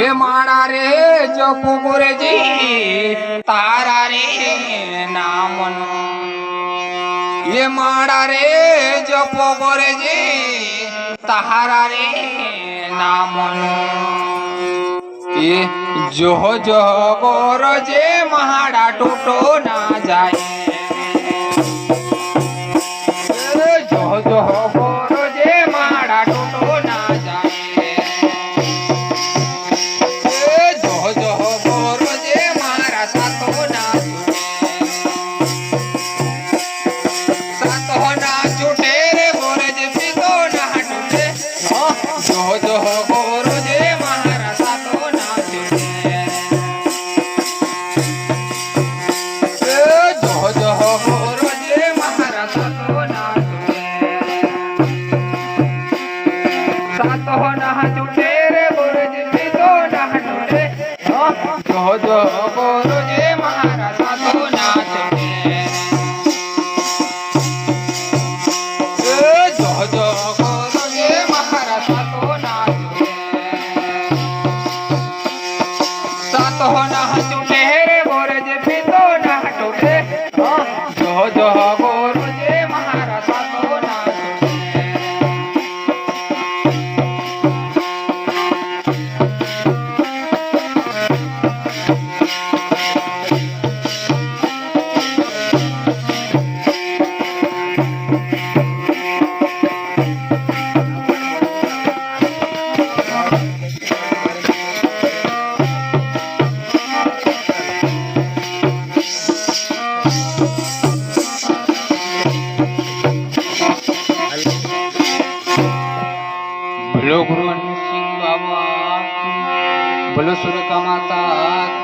ये माड़ा रे जपो गोरे जी तारा रे नामनो ये माड़ा रे जपो गोरे जी तारा रे नामनो ये जो जो गोर जे महाड़ा टूटो ना जाए जो जो गोर जे महाड़ा टूटो ना जाए बोलो गुरु हनुमान सिंह बाबा, बोलो सूर्य का माता।